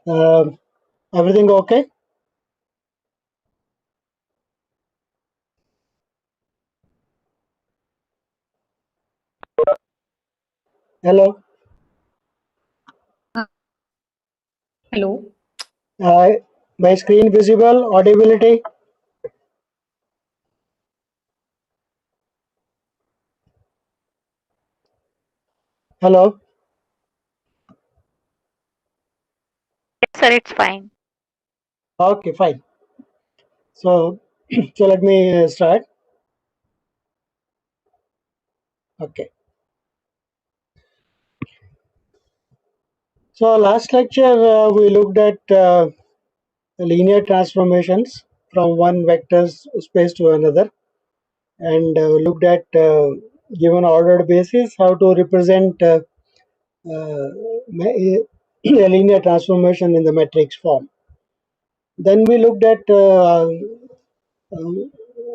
Everything okay? Hello. Hello. My screen visible? Audibility? Hello. Yes, sir, it's fine. Okay, fine. So, so let me start. Okay. So last lecture we looked at linear transformations from one vector space to another, and looked at given ordered basis how to represent a linear transformation in the matrix form. Then we looked at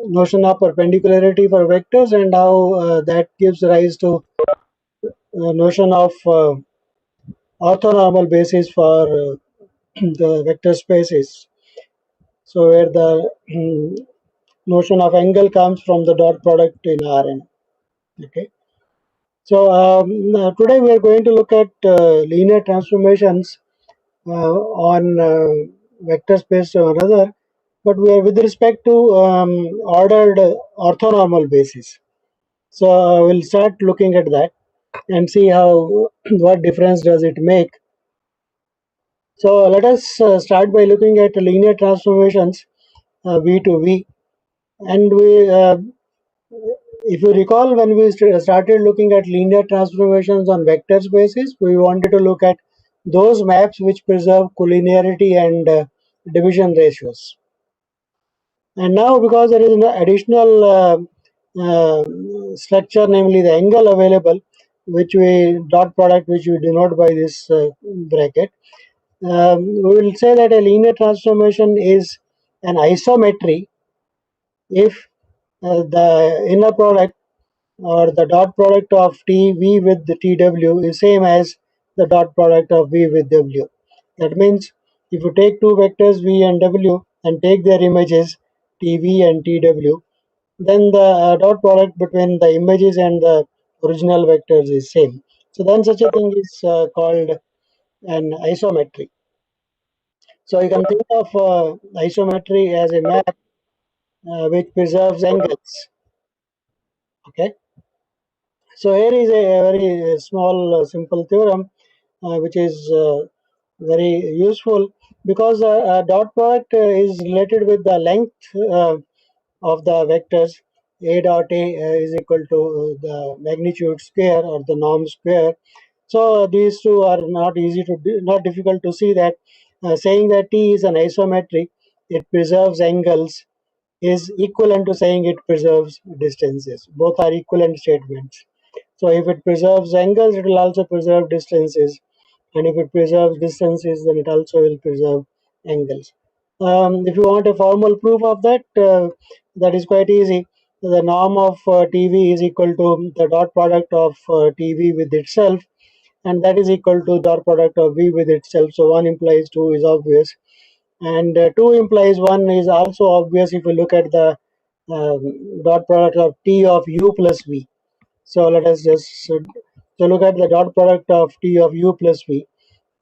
notion of perpendicularity for vectors and how that gives rise to notion of orthonormal basis for the vector spaces. So where the notion of angle comes from the dot product in Rn. Okay. So today we are going to look at linear transformations on vector space to another, but we are with respect to ordered orthonormal basis. So we'll start looking at that and see how what difference does it make. So let us start by looking at linear transformations V to V, and if you recall, when we started looking at linear transformations on vector spaces, we wanted to look at those maps which preserve collinearity and division ratios. And now, because there is an additional uh, structure, namely the angle available, which we dot product, which we denote by this bracket, we will say that a linear transformation is an isometry if the inner product or the dot product of TV with the TW is same as the dot product of V with W. That means if you take two vectors V and W and take their images TV and TW, then the dot product between the images and the original vectors is same. So then such a thing is called an isometry. So you can think of isometry as a map which preserves angles. Okay. So here is a very small simple theorem which is very useful because dot product is related with the length of the vectors. A dot A is equal to the magnitude square or the norm square. So these two are not easy to not difficult to see that saying that T is an isometry, it preserves angles is equivalent to saying it preserves distances. Both are equivalent statements. So if it preserves angles, it will also preserve distances, and if it preserves distances, then it also will preserve angles. If you want a formal proof of that, that is quite easy. The norm of TV is equal to the dot product of TV with itself, and that is equal to dot product of V with itself. So 1 implies 2 is obvious, and 2 implies 1 is also obvious if you look at the dot product of T of U plus V. So let us just look at the dot product of T of U plus V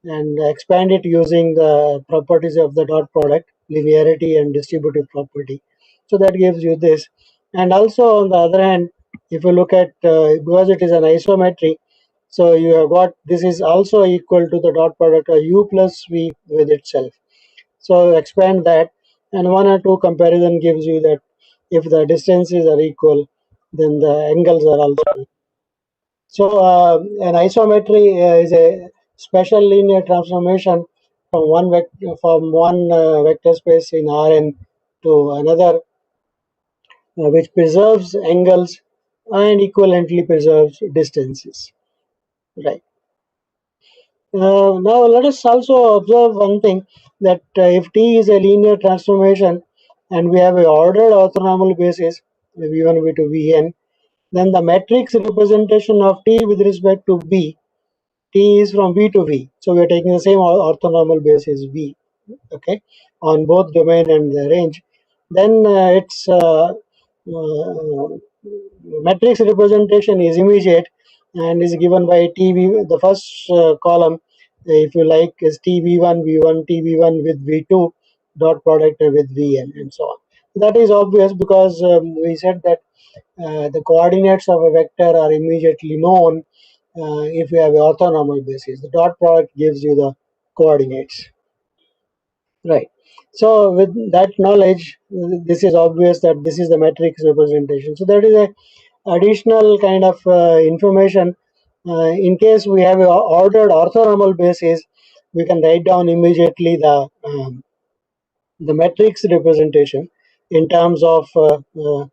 and expand it using the properties of the dot product, linearity and distributive property. So that gives you this. And also on the other hand, if you look at because it is an isometry, so you have got this is also equal to the dot product of U plus V with itself. So expand that, and one or two comparison gives you that if the distances are equal, then the angles are also equal. So an isometry is a special linear transformation from one vector space in Rn to another, which preserves angles and equivalently preserves distances. Right. Now let us also observe one thing, that if T is a linear transformation and we have a ordered orthonormal basis V1, V2, Vn, then the matrix representation of T with respect to B, T is from V to V. So we are taking the same orthonormal basis V, okay, on both domain and the range. Then its matrix representation is immediate and is given by TV. The first column, if you like, is TV1, V1, TV1 with V2, dot product with Vn, and so on. That is obvious because we said that the coordinates of a vector are immediately known if you have an orthonormal basis. The dot product gives you the coordinates. Right. So with that knowledge, this is obvious that this is the matrix representation. So that is a additional kind of information. In case we have a ordered orthonormal basis, we can write down immediately the matrix representation in terms of the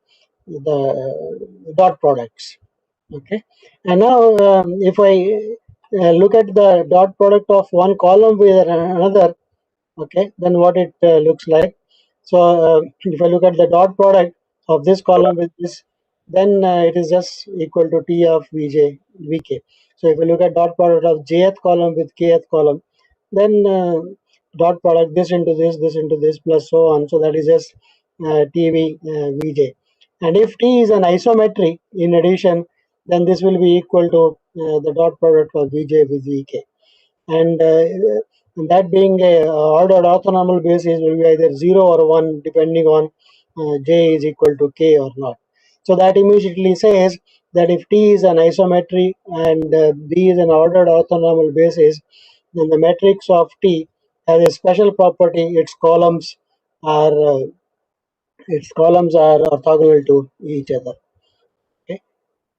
dot products. Okay. And now, if I look at the dot product of one column with another, okay, then what it looks like. So if I look at the dot product of this column with this, then it is just equal to T of Vj Vk. So if you look at dot product of jth column with kth column, then dot product this into this plus so on. So that is just Tv Vj. And if T is an isometry in addition, then this will be equal to the dot product of Vj with Vk. And that being a ordered orthonormal basis will be either 0 or 1 depending on j is equal to k or not. So that immediately says that if T is an isometry and B is an ordered orthonormal basis, then the matrix of T has a special property. Its columns are orthogonal to each other. Okay?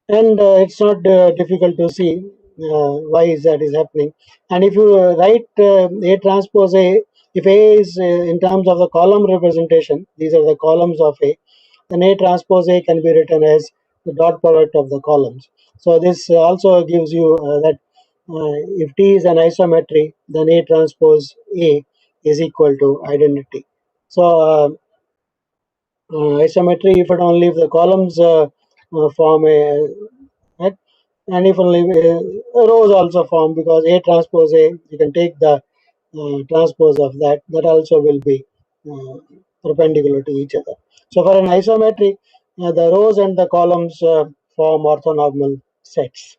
And it's not difficult to see why is that is happening. And if you write A transpose A, if A is in terms of the column representation, these are the columns of A, then A transpose A can be written as the dot product of the columns. So this also gives you that if T is an isometry, then A transpose A is equal to identity. So isometry if and only if the columns form a, right? And if only rows also form, because A transpose A, you can take the transpose of that also will be perpendicular to each other. So for an isometry, the rows and the columns form orthonormal sets.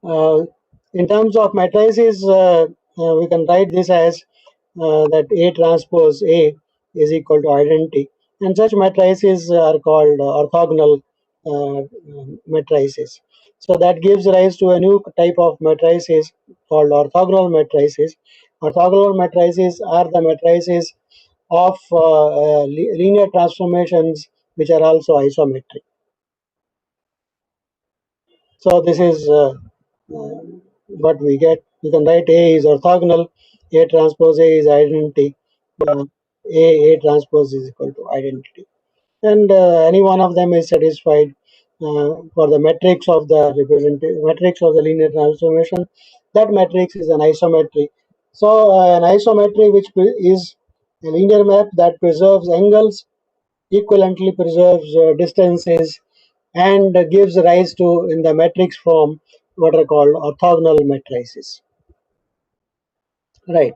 In terms of matrices, we can write this as that A transpose A is equal to identity, and such matrices are called orthogonal matrices. So that gives rise to a new type of matrices called orthogonal matrices. Orthogonal matrices are the matrices of linear transformations which are also isometric. So this is what we get. You can write A is orthogonal, A transpose A is identity, uh, A transpose is equal to identity. And any one of them is satisfied for the matrix of the matrix of the linear transformation. That matrix is an isometry. So an isometry which is a linear map that preserves angles, equivalently preserves distances, and gives rise to, in the matrix form, what are called orthogonal matrices. Right.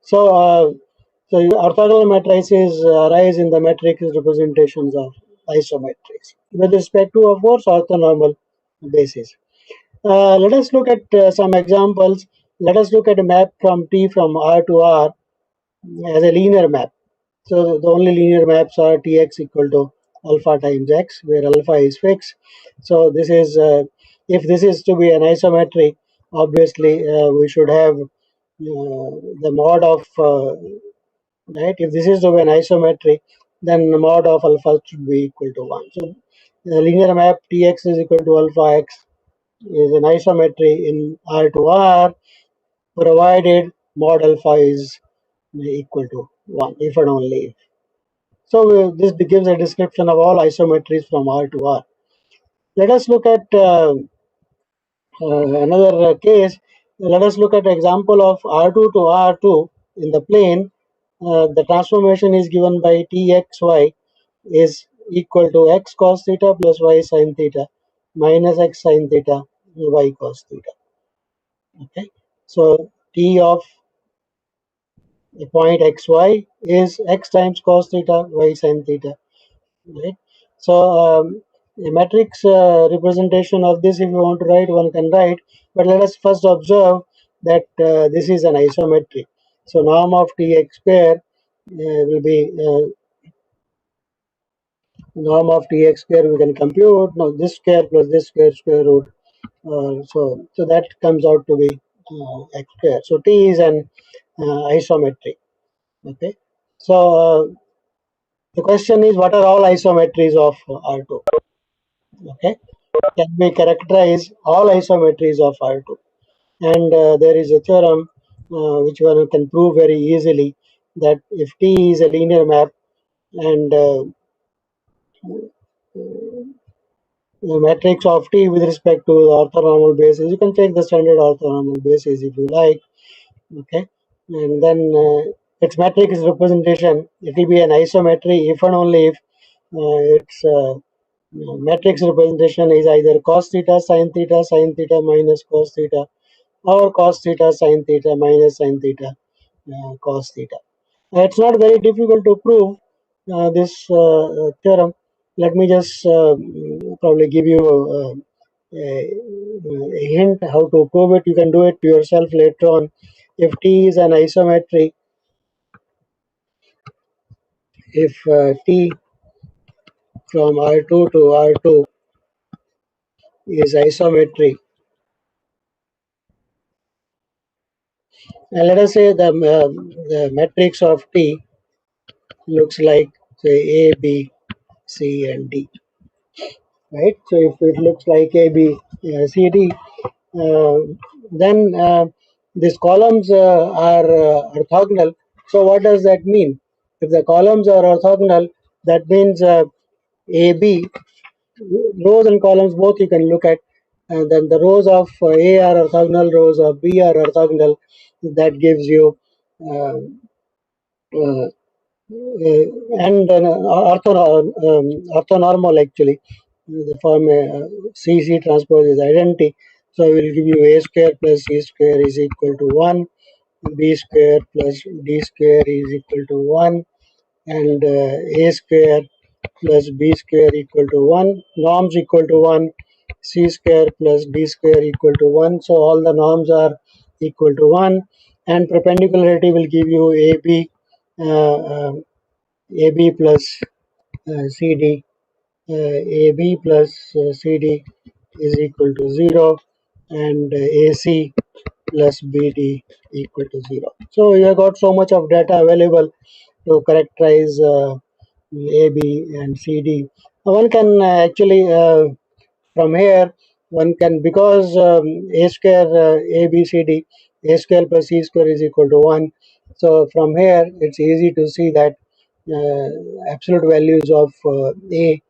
So, orthogonal matrices arise in the matrix representations of isometries with respect to, of course, orthonormal basis. Let us look at some examples. Let us look at a map from T from R to R as a linear map. So the only linear maps are Tx equal to alpha times x, where alpha is fixed. So this is, if this is to be an isometry, obviously we should have the mod of, right, if this is to be an isometry, then the mod of alpha should be equal to 1. So the linear map Tx is equal to alpha x is an isometry in R to R, provided mod alpha is equal to 1, if and only if. So this gives a description of all isometries from R to R. Let us look at another case. Let us look at example of R2 to R2 in the plane. The transformation is given by Txy is equal to x cos theta plus y sin theta minus x sin theta y cos theta. Okay, so T of a point xy is x times cos theta y sin theta, right? So a matrix representation of this, if you want to write, one can write, but let us first observe that this is an isometry. So norm of tx square will be norm of tx square we can compute. Now this square plus this square root. So that comes out to be x square. So T is an isometry. Okay. So the question is, what are all isometries of R2? Okay. Can we characterize all isometries of R2? And there is a theorem which one can prove very easily that if T is a linear map and the matrix of T with respect to the orthonormal basis, you can take the standard orthonormal basis if you like. Okay, and then its matrix representation, it will be an isometry if and only if its matrix representation is either cos theta sin theta minus cos theta, or cos theta sin theta cos theta. It's not very difficult to prove this theorem. Let me just probably give you a hint how to prove it. You can do it yourself later on. If T is an isometry, if T from R2 to R2 is isometry, and let us say the matrix of T looks like, say, A, B, C, and D, right? So if it looks like A, B, C, D, uh, then these columns are orthogonal. So what does that mean? If the columns are orthogonal, that means A, B, rows and columns both you can look at, and then the rows of A are orthogonal, rows of B are orthogonal. That gives you uh, uh, and orthonormal actually. The form C transpose is identity. So we will give you A square plus C square is equal to 1, B square plus D square is equal to 1, and A square plus B square equal to 1, norms equal to 1, C square plus D square equal to 1. So all the norms are equal to 1, and perpendicularity will give you AB, AB plus CD, AB plus CD is equal to 0, and AC plus BD equal to 0. So you have got so much of data available to characterize AB and CD. One can actually from here one can, because a square abcd, a square plus c square is equal to 1. So from here it's easy to see that absolute values of a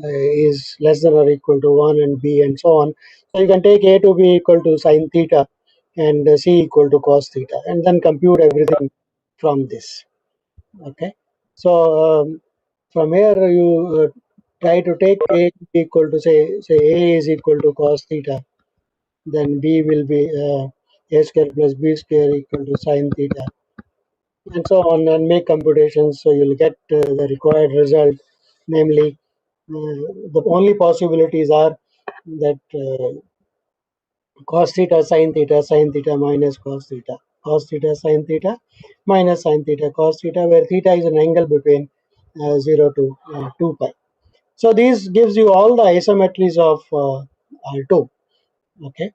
is less than or equal to 1, and b and so on. So you can take a to be equal to sine theta and c equal to cos theta, and then compute everything from this. Okay, so from here you try to take a equal to, say a is equal to cos theta, then b will be a square plus b square equal to sine theta, and so on, and make computations. So you'll get the required result. Namely, the only possibilities are that cos theta sin theta minus cos theta sin theta minus sin theta cos theta, where theta is an angle between 0 to 2 pi. So this gives you all the isometries of R2. Okay,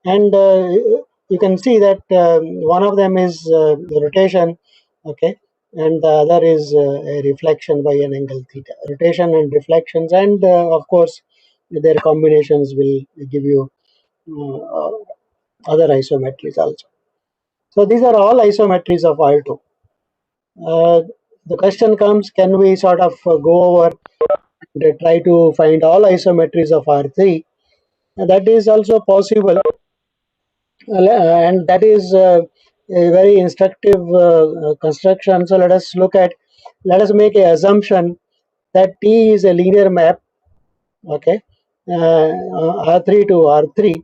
and you can see that one of them is rotation. Okay, and the other is a reflection by an angle theta. Rotation and reflections, and of course their combinations will give you uh, other isometries also. So these are all isometries of R2. Uh, the question comes, can we sort of go over and try to find all isometries of R3? And that is also possible, and that is a very instructive construction. So let us make a assumption that T is a linear map. Okay, R3 to R3,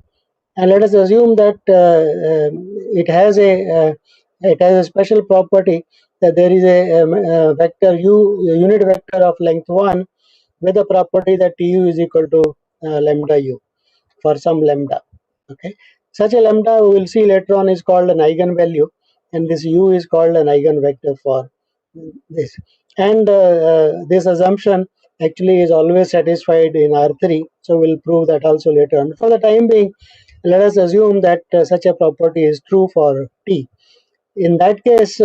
and let us assume that it has a special property that there is a vector u, a unit vector of length 1 with a property that tu is equal to lambda u for some lambda. Okay, such a lambda we will see later on is called an eigenvalue, and this u is called an eigenvector for this. And this assumption actually is always satisfied in R3, so we'll prove that also later on. For the time being, let us assume that such a property is true for T. In that case,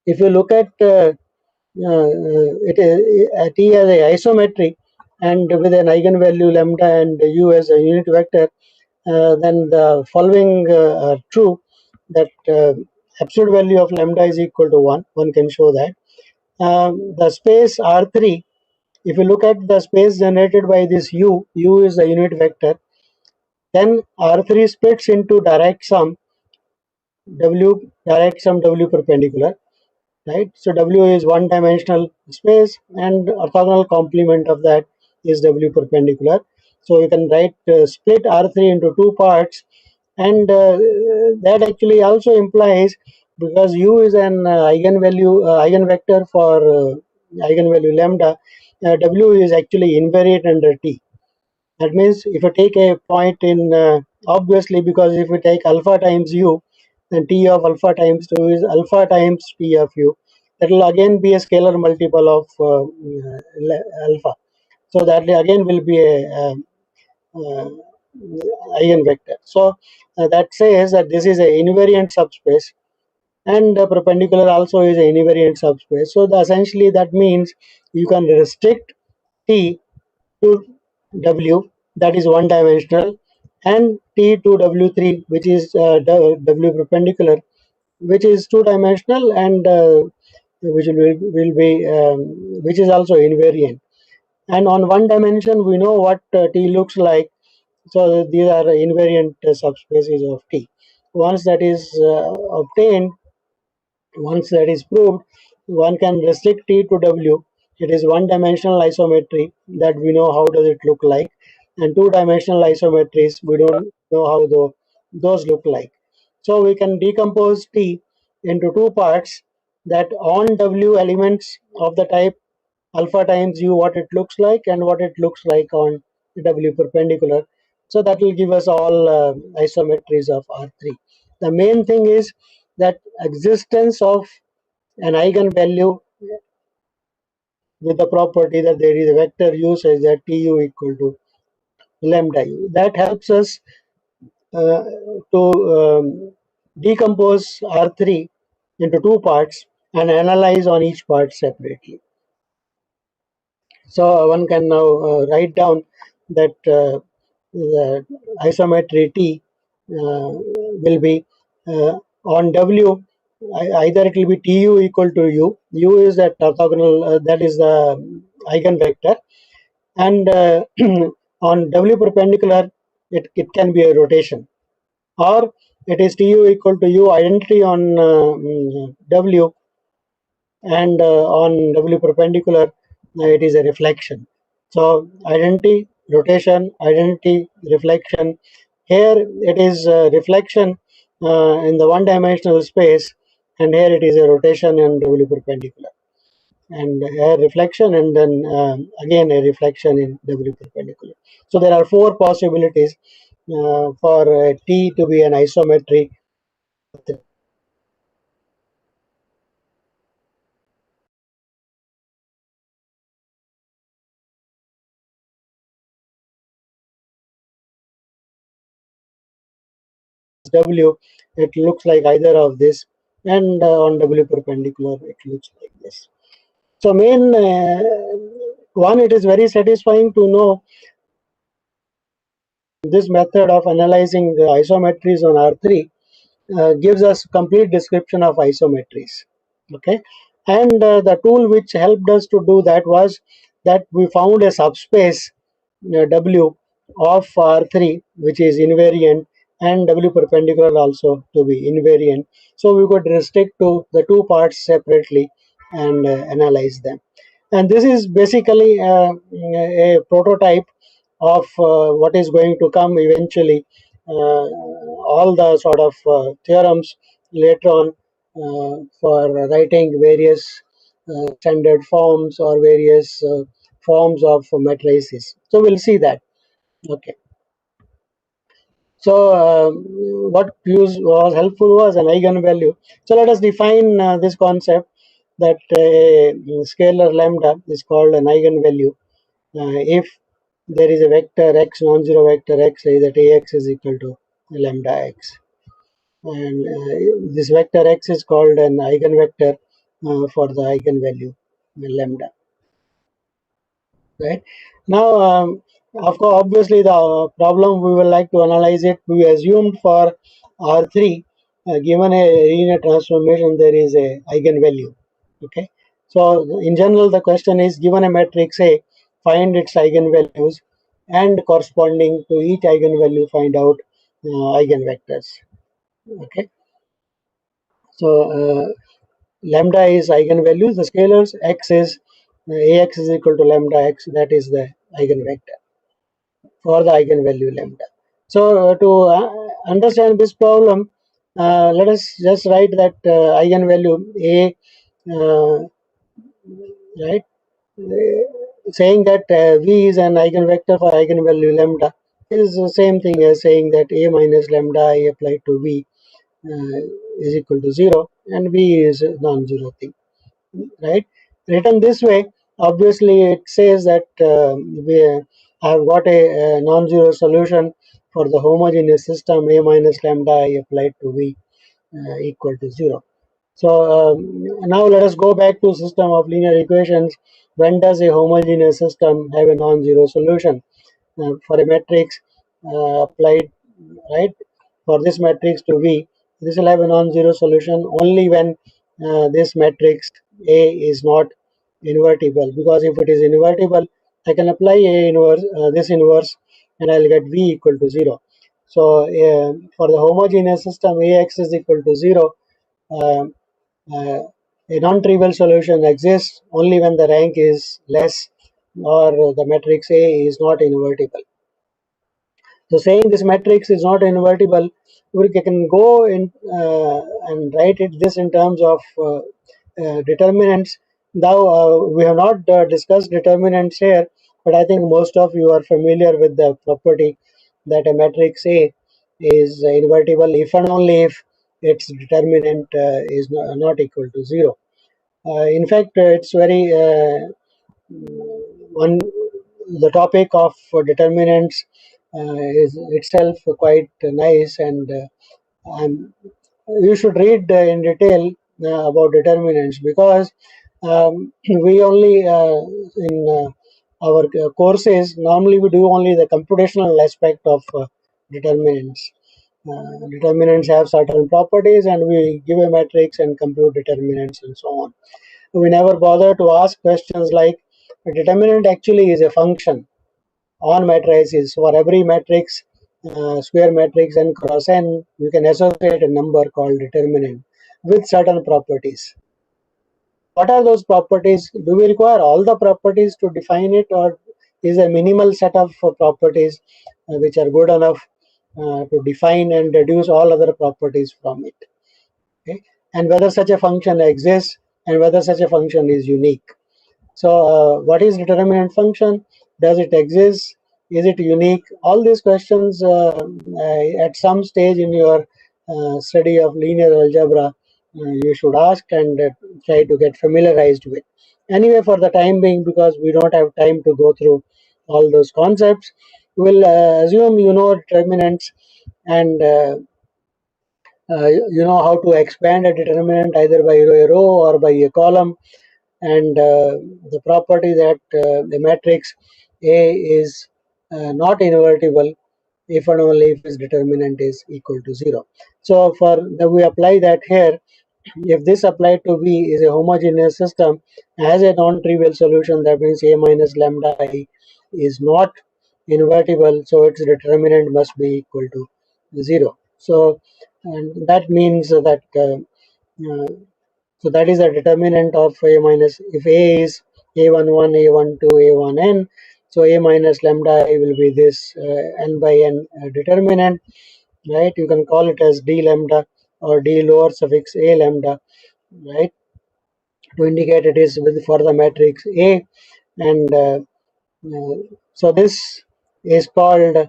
if you look at it is T as a isometry and with an eigenvalue lambda and u as a unit vector, then the following are true, that absolute value of lambda is equal to 1. One can show that. The space R3, if you look at the space generated by this u is the unit vector, then R3 splits into direct sum W perpendicular, right? So W is one dimensional space and orthogonal complement of that is W perpendicular. So you can write split R3 into two parts, and that actually also implies, because U is an eigenvector for eigenvalue lambda, W is actually invariant under T. That means if you take a point in, obviously, because if you take alpha times u, then T of alpha times 2 is alpha times T of u. That will again be a scalar multiple of alpha. So that again will be a eigenvector. So that says that this is a invariant subspace, and perpendicular also is a invariant subspace. So essentially that means you can restrict T to W, that is one dimensional, and T to W3, which is W perpendicular, which is two dimensional, and will be which is also invariant. And on one dimension we know what T looks like. So these are invariant subspaces of T. Once that is obtained, once that is proved, one can restrict T to W. It is one-dimensional isometry that we know how does it look like, and two-dimensional isometries we don't know how those look like. So we can decompose T into two parts, that on W elements of the type alpha times u, what it looks like, and what it looks like on W perpendicular. So that will give us all isometries of R3. The main thing is that existence of an eigenvalue with the property that there is a vector u such that Tu equal to lambda u. That helps us to decompose R3 into two parts and analyze on each part separately. So one can now write down that the isometry T will be on W. Either it will be Tu equal to u. U is that orthogonal, that is the eigenvector, and on W perpendicular, it can be a rotation, or it is Tu equal to u identity on W, and on W perpendicular, it is a reflection. So identity, rotation, identity, reflection. Here it is a reflection in the one-dimensional space, and here it is a rotation in W perpendicular, and a reflection, and then again a reflection in W perpendicular. So there are four possibilities for T to be an isometry. W, it looks like either of this, and on W perpendicular, it looks like this. So main one, it is very satisfying to know this method of analyzing the isometries on R3 gives us complete description of isometries. Okay, and the tool which helped us to do that was that we found a subspace W of R3 which is invariant, and W perpendicular also to be invariant. So we could restrict to the two parts separately and analyze them. And this is basically a prototype of what is going to come eventually, all the sort of theorems later on for writing various standard forms or various forms of matrices. So we'll see that. Okay. So what was helpful was an eigenvalue. So let us define this concept that a scalar lambda is called an eigenvalue if there is a vector x, non-zero vector x, say that ax is equal to lambda x. And this vector x is called an eigenvector for the eigenvalue lambda. Right now, of course, obviously the problem we would like to analyze it. We assumed for R3, given a linear transformation, there is a eigenvalue. Okay, so in general, the question is, given a matrix A, find its eigenvalues, and corresponding to each eigenvalue, find out eigenvectors. Okay, so lambda is eigenvalues. The scalars x is ax is equal to lambda x. That is the eigenvector for the eigenvalue lambda. So to understand this problem, let us just write that eigenvalue a, right? Saying that v is an eigenvector for eigenvalue lambda is the same thing as saying that a minus lambda I applied to v is equal to 0, and v is a non-zero thing, right? Written this way, obviously it says that we have got a non-zero solution for the homogeneous system a minus lambda I applied to v equal to 0. So now let us go back to system of linear equations. When does a homogeneous system have a non-zero solution? For a matrix applied, right, for this matrix to V, this will have a non-zero solution only when this matrix A is not invertible, because if it is invertible, I can apply A inverse, this inverse, and I'll get V equal to 0. So for the homogeneous system, Ax is equal to 0. Uh, uh, a non-trivial solution exists only when the rank is less or the matrix A is not invertible. So saying this matrix is not invertible, we can go in and write it this in terms of determinants. Now we have not discussed determinants here, but I think most of you are familiar with the property that a matrix A is invertible if and only if its determinant is not equal to 0. In fact, it's very one the topic of determinants is itself quite nice, and you should read in detail about determinants, because we only in our courses normally we do only the computational aspect of determinants. Determinants have certain properties, and we give a matrix and compute determinants and so on. We never bother to ask questions like, a determinant actually is a function on matrices. For every matrix, square matrix n cross n, you can associate a number called determinant with certain properties. What are those properties? Do we require all the properties to define it, or is a minimal set of properties which are good enough to define and deduce all other properties from it? Okay? And whether such a function exists, and whether such a function is unique. So what is determinant function? Does it exist? Is it unique? All these questions at some stage in your study of linear algebra you should ask and try to get familiarized with. Anyway, for the time being, because we don't have time to go through all those concepts, we'll assume you know determinants, and you know how to expand a determinant either by a row or by a column, and the property that the matrix A is not invertible if and only if its determinant is equal to 0. So for we apply that here. If this applied to V is a homogeneous system, has a non-trivial solution, that means A minus lambda I is not invertible, so its determinant must be equal to 0. So and that means that so that is the determinant of A minus, if A is A11, A12, A1n, So A minus lambda I will be this n by n determinant, right? You can call it as d lambda or d lower suffix a lambda, right? To indicate it is with for the matrix A, and so this is called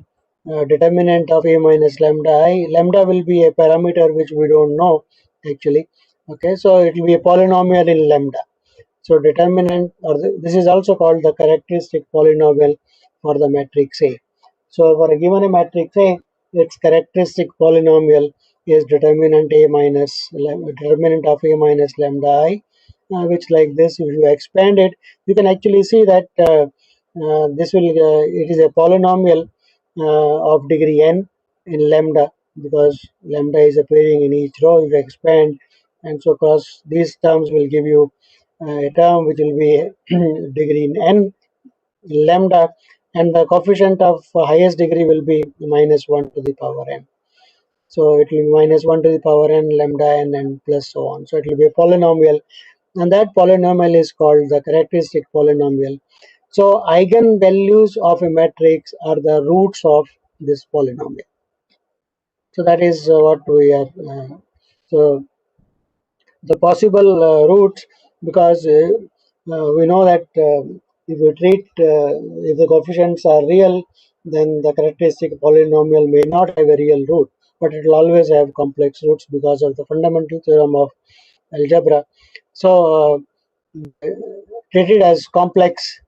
determinant of A minus lambda I. Lambda will be a parameter which we don't know actually. Okay, so it will be a polynomial in lambda. So determinant, or this is also called the characteristic polynomial for the matrix A. So for a given a matrix A, its characteristic polynomial is determinant A minus determinant of A minus lambda I, which like this. If you expand it, you can actually see that this will it is a polynomial of degree n in lambda, because lambda is appearing in each row. If you expand, and so cross these terms will give you a term which will be degree n lambda, and the coefficient of highest degree will be minus 1 to the power n. So it will be minus 1 to the power n lambda n and plus so on. So it will be a polynomial, and that polynomial is called the characteristic polynomial. So eigenvalues of a matrix are the roots of this polynomial. So that is what we are. So the possible roots, because we know that if we treat if the coefficients are real, then the characteristic polynomial may not have a real root, but it will always have complex roots because of the fundamental theorem of algebra. So treated as complex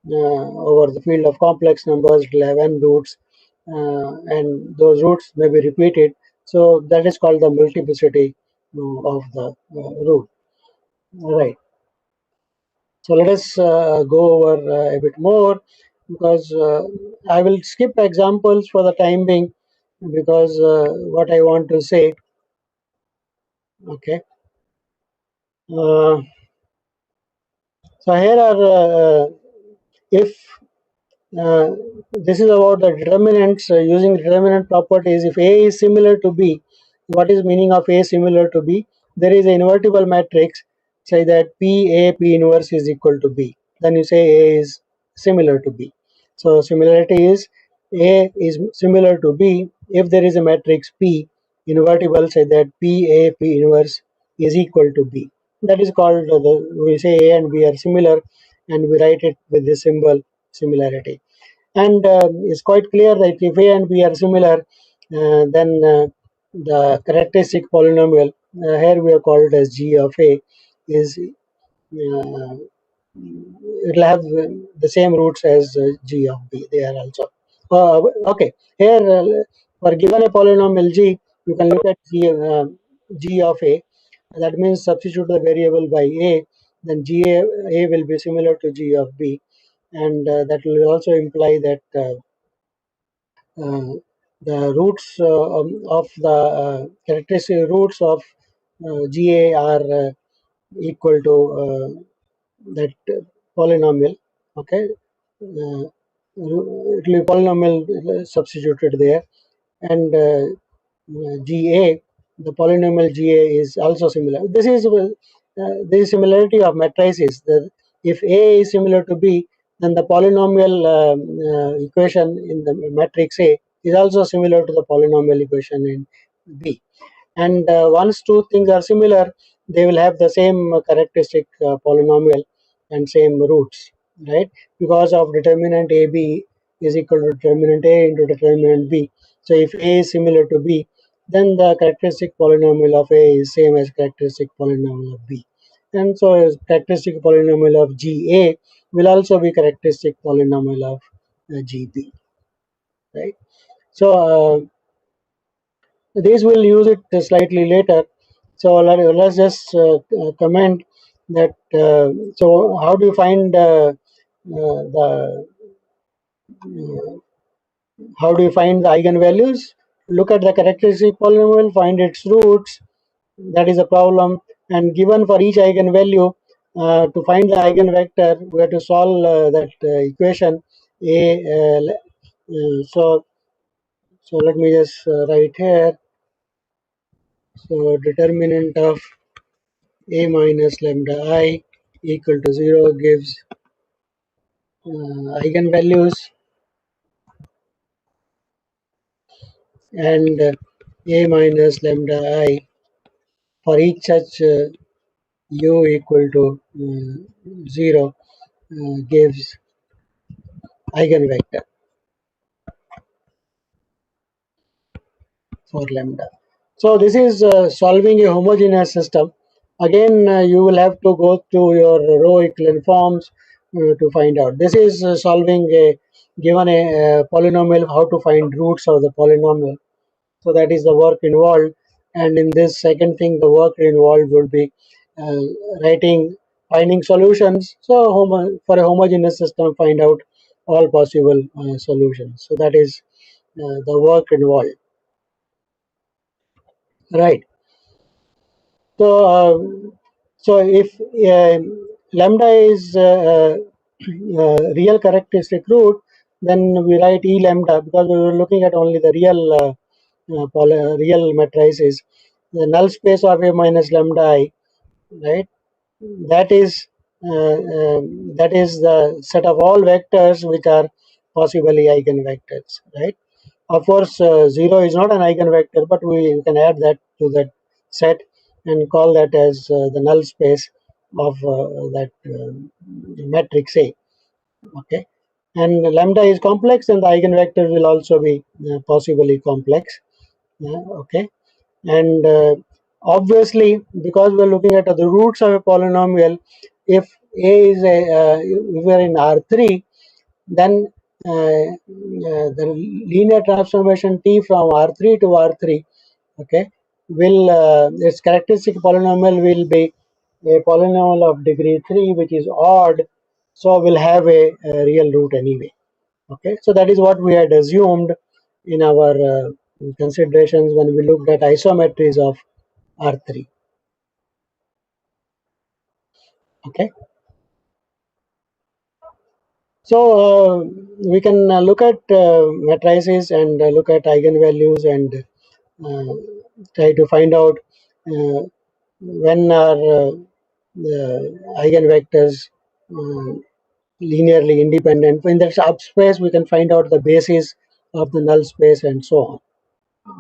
over the field of complex numbers, it will have n roots, and those roots may be repeated. So that is called the multiplicity of the root. Right. So let us go over a bit more, because I will skip examples for the time being, because what I want to say. Okay. Uh, so here are if uh, this is about the determinants using determinant properties. If A is similar to B, what is meaning of A similar to B? There is an invertible matrix. Say that P inverse is equal to B. Then you say A is similar to B. So similarity is A is similar to B if there is a matrix P invertible. Say that P inverse is equal to B. That is called we say A and B are similar, and we write it with the symbol similarity. And it's quite clear that if A and B are similar, then the characteristic polynomial, here we are called as G of A, is it will have the same roots as G of B. They are also okay. Here, for given a polynomial G, you can look at G of A. That means substitute the variable by A, then A will be similar to G of B, and that will also imply that the roots of the characteristic roots of GA are equal to that polynomial. Okay, it will be polynomial substituted there, and GA, the polynomial GA is also similar. This is similarity of matrices. If A is similar to B, then the polynomial equation in the matrix A is also similar to the polynomial equation in B. And once two things are similar, they will have the same characteristic polynomial and same roots, right? Because of determinant AB is equal to determinant A into determinant B. So if A is similar to B, then the characteristic polynomial of A is same as characteristic polynomial of B. And so characteristic polynomial of GA will also be characteristic polynomial of GB, right? So these will use it slightly later. So let's just comment that. So how do you find the how do you find the eigenvalues? Look at the characteristic polynomial, find its roots. That is a problem. And given for each eigenvalue, to find the eigenvector, we have to solve that equation A. So let me just write here. So determinant of A minus lambda I equal to 0 gives eigenvalues and a minus lambda I for each such u equal to 0 gives eigenvector for lambda. So this is solving a homogeneous system. Again, you will have to go to your row equivalent forms to find out. This is solving a given a polynomial, how to find roots of the polynomial. So that is the work involved. And in this second thing, the work involved would be uh, finding solutions. So for a homogeneous system, find out all possible solutions. So that is the work involved. Right. So, so if lambda is real characteristic root, then we write E lambda because we were looking at only the real matrices. The null space of A minus lambda I, right? That is that is the set of all vectors which are possibly eigenvectors, right? Of course, 0 is not an eigenvector, but we can add that to that set and call that as the null space of that matrix A. Okay, and lambda is complex, and the eigenvector will also be possibly complex. Okay, and obviously, because we're looking at the roots of a polynomial, if A is if we're in R3, then the linear transformation T from R3 to R3, okay, will its characteristic polynomial will be a polynomial of degree 3, which is odd, so we'll have a real root anyway. Okay, so that is what we had assumed in our considerations when we looked at isometries of R3. Okay, so we can look at matrices and look at eigenvalues and try to find out when are the eigenvectors linearly independent. In the subspace, we can find out the basis of the null space and so on.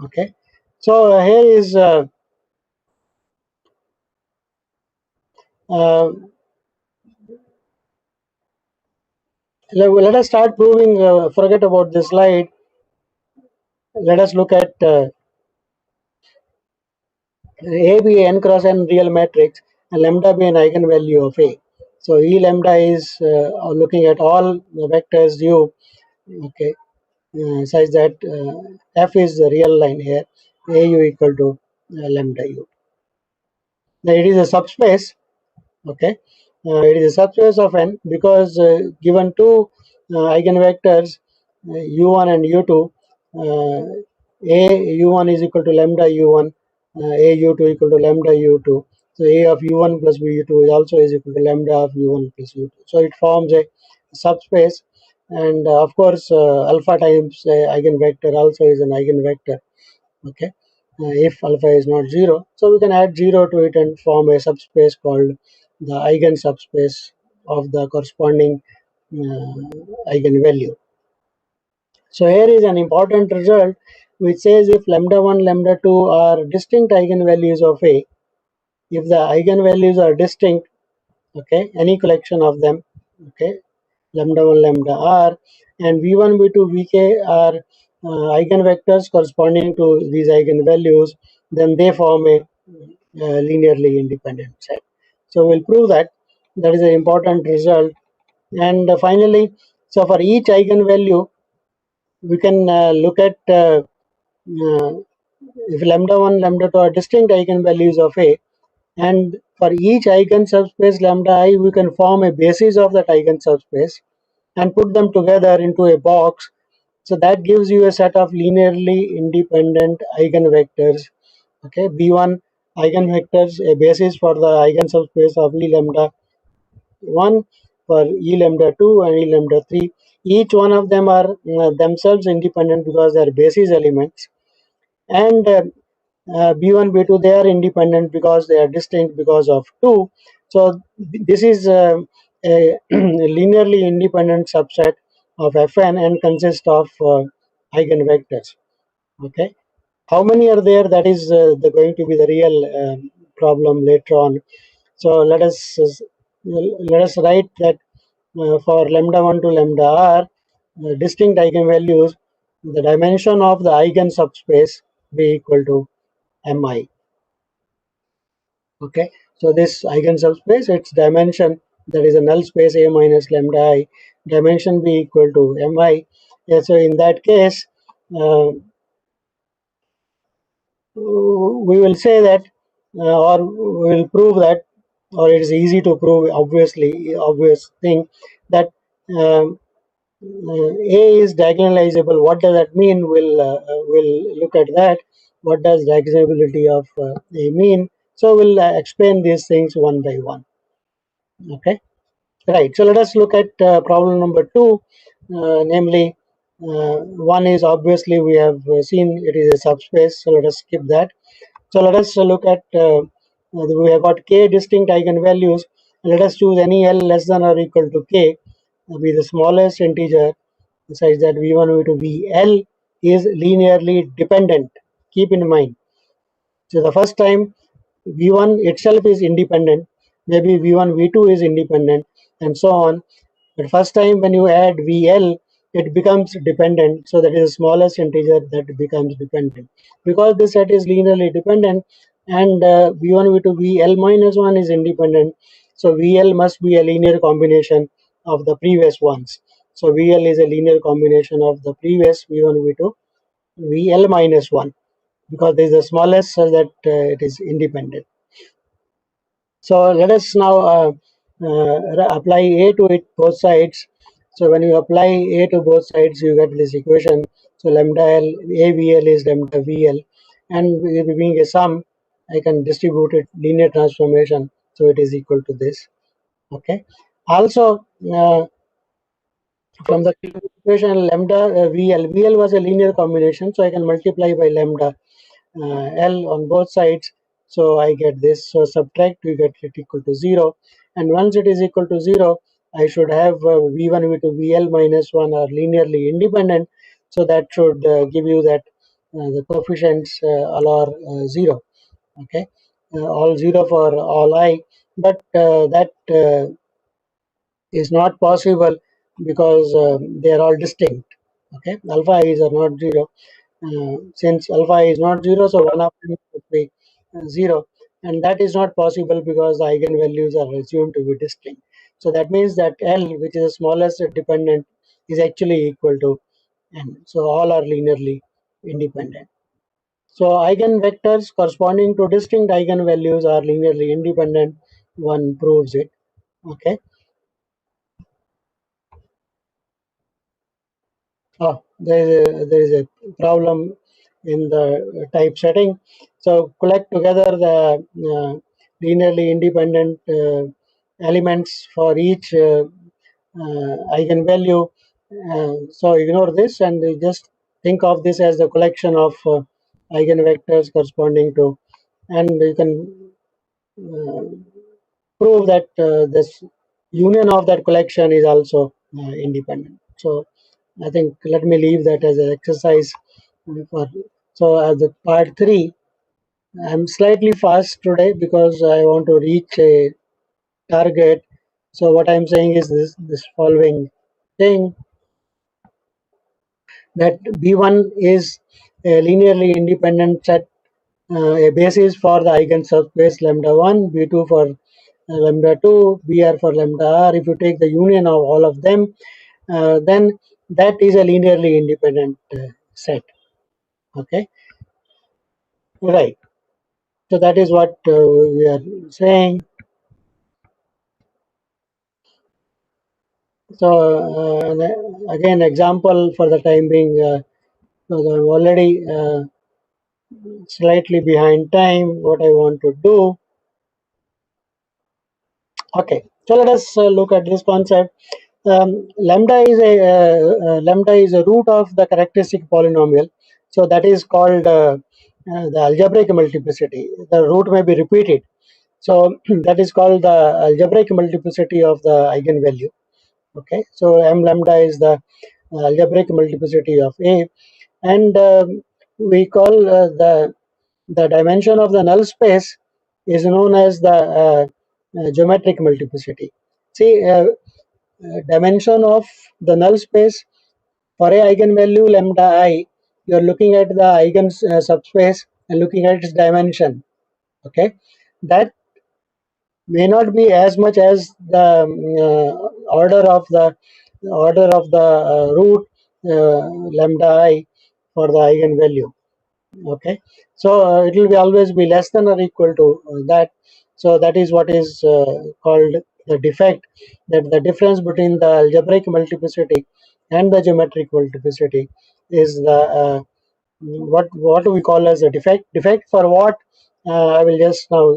Okay, so here is uh, let us start proving. Forget about this slide. Let us look at A be n cross n real matrix and lambda be an eigenvalue of A. So E lambda is looking at all the vectors U, okay, such that F is the real line here, AU equal to lambda U. Now it is a subspace, okay. It is a subspace of n because given two eigenvectors u1 and u2, uh, a u1 is equal to lambda u1, a u2 equal to lambda u2. So a of u1 plus u2 is also is equal to lambda of u1 plus u2. So it forms a subspace, and of course alpha times eigenvector also is an eigenvector. Okay, if alpha is not 0, so we can add 0 to it and form a subspace called the eigen subspace of the corresponding eigenvalue. So here is an important result which says if lambda 1 lambda 2 are distinct eigenvalues of A, if the eigenvalues are distinct, okay, any collection of them, okay, lambda 1 lambda r, and v1 v2 vk are eigenvectors corresponding to these eigenvalues, then they form a linearly independent set. So we'll prove that. That is an important result. And finally, so for each eigenvalue we can look at if lambda 1 lambda 2 are distinct eigenvalues of A, and for each eigen subspace lambda I, we can form a basis of that eigen subspace and put them together into a box. So that gives you a set of linearly independent eigenvectors. Okay, B1 eigenvectors, a basis for the eigen subspace of E lambda 1, for E lambda 2 and E lambda 3. Each one of them are themselves independent because they are basis elements, and B1 B2 they are independent because they are distinct because of 2. So this is a linearly independent subset of Fn and consists of eigenvectors. Okay, how many are there? That is going to be the real problem later on. So let us write that for lambda 1 to lambda r, distinct eigenvalues, the dimension of the eigen subspace be equal to mi. Okay, so this eigen subspace, its dimension, that is a null space A minus lambda I, dimension be equal to mi. Yeah, so in that case, we will say that, or we will prove that, or it is easy to prove, obvious thing, that um, A is diagonalizable. What does that mean? We'll look at that. What does diagonalizability of A mean? So we'll explain these things one by one. Okay, right. So let us look at problem number 2, namely, one is obviously we have seen it is a subspace. So let us skip that. So let us look at, we have got k distinct eigenvalues. Let us choose any L less than or equal to k, be the smallest integer, such that v1, v2, vl is linearly dependent. Keep in mind. So the first time v1 itself is independent, maybe v1, v2 is independent, and so on. But first time when you add VL, it becomes dependent. So that is the smallest integer that becomes dependent. Because this set is linearly dependent, and V1, V2, VL minus 1 is independent. So VL must be a linear combination of the previous ones. So VL is a linear combination of the previous V1, V2, VL minus 1, because this is the smallest so that it is independent. So let us now apply A to it both sides. So when you apply A to both sides, you get this equation. So lambda L, AVL is lambda VL, and being a sum, I can distribute it linear transformation. So it is equal to this. Okay. Also, from the equation lambda VL was a linear combination, so I can multiply by lambda L on both sides. So I get this. So subtract, we get it equal to 0. And once it is equal to 0, I should have V1, V2, VL minus 1 are linearly independent. So that should give you that the coefficients all are 0. Okay, all 0 for all I. But that is not possible because they are all distinct. Okay, alpha i's are not 0. Since alpha is not 0, so one of them would be 0, and that is not possible because the eigenvalues are assumed to be distinct. So that means that L, which is the smallest dependent, is actually equal to n. So all are linearly independent. So eigenvectors corresponding to distinct eigenvalues are linearly independent. One proves it. Okay. Oh, there is a problem in the type setting. So collect together the linearly independent elements for each eigenvalue. So ignore this and just think of this as the collection of eigenvectors corresponding to, and you can uh, prove that this union of that collection is also independent. So I think let me leave that as an exercise for. So as the part 3, I'm slightly fast today because I want to reach a target. So what I'm saying is this following thing, that B1 is a linearly independent set, a basis for the eigen subspace lambda 1, B2 for lambda 2, Br for lambda r. If you take the union of all of them, then that is a linearly independent set. Okay, right. So that is what we are saying. So again, example for the time being, because I'm already slightly behind time. What I want to do. Okay, so let us look at this concept. Lambda is a root of the characteristic polynomial. So that is called the algebraic multiplicity. The root may be repeated. So that is called the algebraic multiplicity of the eigenvalue. Okay, so m lambda is the algebraic multiplicity of A, and we call the dimension of the null space is known as the geometric multiplicity. See, dimension of the null space for a eigenvalue lambda I, you are looking at the eigen subspace and looking at its dimension. Okay, that may not be as much as the order of the root lambda I for the eigenvalue. Okay, so it will be always be less than or equal to that. So that is what is called the defect, that the difference between the algebraic multiplicity and the geometric multiplicity is the what do we call as a defect for what. I will just now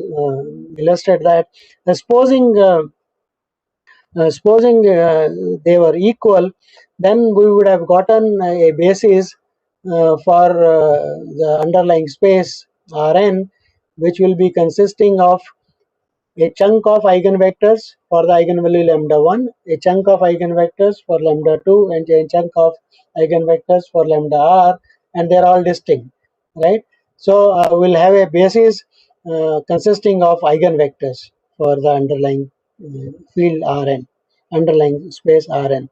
illustrate that. Supposing they were equal, then we would have gotten a basis for the underlying space Rn, which will be consisting of a chunk of eigenvectors for the eigenvalue lambda 1, a chunk of eigenvectors for lambda 2, and a chunk of eigenvectors for lambda r, and they're all distinct, right? So we'll have a basis consisting of eigenvectors for the underlying field Rn, underlying space Rn.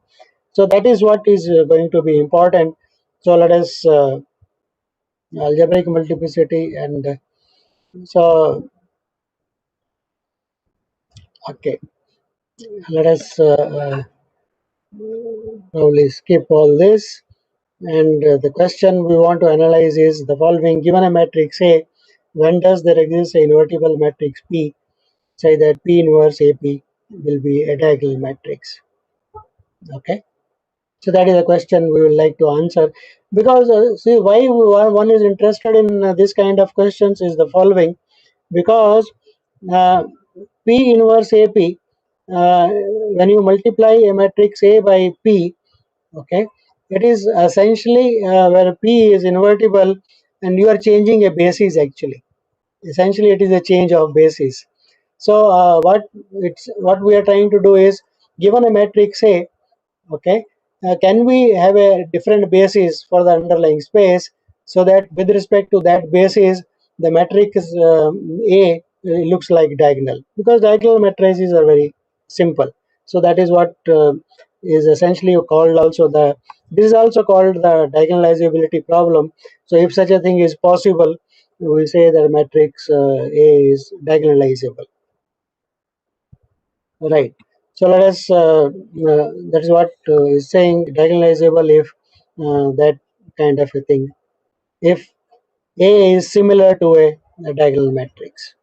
So that is what is going to be important. So let us algebraic multiplicity and so okay, let us probably skip all this. And the question we want to analyze is the following: given a matrix A, when does there exist a invertible matrix P? Say that P inverse AP will be a diagonal matrix. Okay, so that is a question we would like to answer, because see why one is interested in this kind of questions is the following: because uh, P inverse AP, when you multiply a matrix A by P, okay, it is essentially where P is invertible and you are changing a basis. Actually, essentially it is a change of basis. So what we are trying to do is, given a matrix A, okay, can we have a different basis for the underlying space, so that with respect to that basis the matrix A looks like diagonal, because diagonal matrices are very simple. So that is what is essentially called also the, this is also called the diagonalizability problem. So if such a thing is possible, we say that matrix A is diagonalizable. Right. So let us, that is what is saying diagonalizable if that kind of a thing. If A is similar to a diagonal matrix.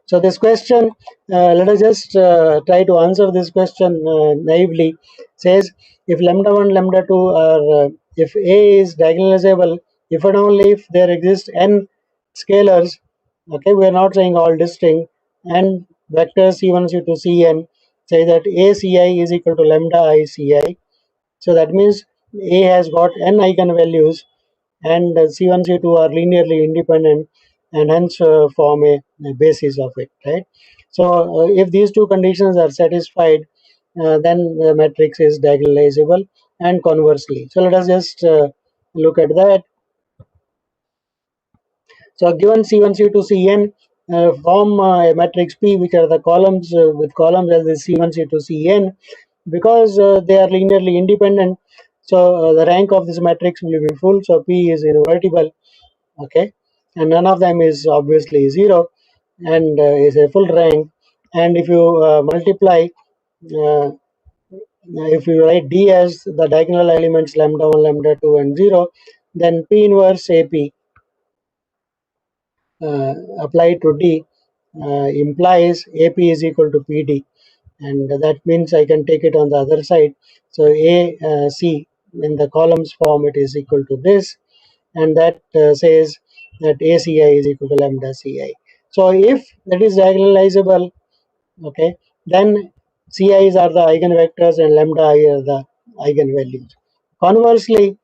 So this question, let us just try to answer this question naively. Says if lambda 1, lambda 2 are, if A is diagonalizable, if and only if there exist n scalars, okay, we are not saying all distinct, and vectors C1, C2, Cn, say that ACi is equal to lambda I Ci. So that means A has got n eigenvalues, and C1, C2 are linearly independent, and hence form a basis of it, right? So if these two conditions are satisfied, then the matrix is diagonalizable, and conversely. So let us just look at that. So given C1, C2, Cn, form a matrix P, which are the columns with columns as the C1, C2, Cn, because they are linearly independent. So the rank of this matrix will be full. So P is invertible, okay, and none of them is obviously 0, and is a full rank. And if you multiply, uh, if you write D as the diagonal elements lambda 1, lambda 2, and 0, then P inverse AP applied to D implies AP is equal to PD, and that means I can take it on the other side. So AC in the columns form, it is equal to this, and that says that ACI is equal to lambda CI. So if that is diagonalizable, okay, then CI's are the eigenvectors and lambda I are the eigenvalues. Conversely,